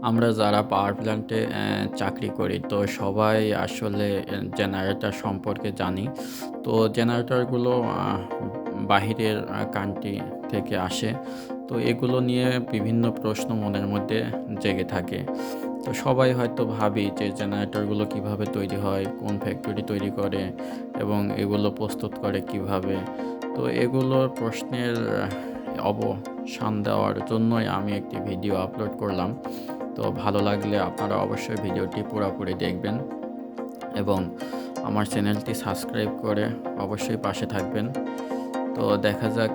আমরা যারা পাওয়ার প্ল্যান্টে চাকরি করি তো সবাই আসলে জেনারেটর সম্পর্কে জানি। তো জেনারেটরগুলো বাহিরের কান্ট্রি থেকে আসে। তো এগুলো নিয়ে বিভিন্ন প্রশ্ন মনের মধ্যে জেগে থাকে। তো সবাই হয়তো ভাবি যে জেনারেটরগুলো কিভাবে তৈরি হয়, কোন ফ্যাক্টরি তৈরি করে এবং এগুলো প্রস্তুত করে কিভাবে। তো এগুলোর প্রশ্নের অবসান দেওয়ার জন্যই আমি একটি ভিডিও আপলোড করলাম। তো ভালো লাগলে আপনারা অবশ্যই ভিডিওটি পুরাপুরি দেখবেন এবং আমার চ্যানেলটি সাবস্ক্রাইব করে অবশ্যই পাশে থাকবেন। তো দেখা যাক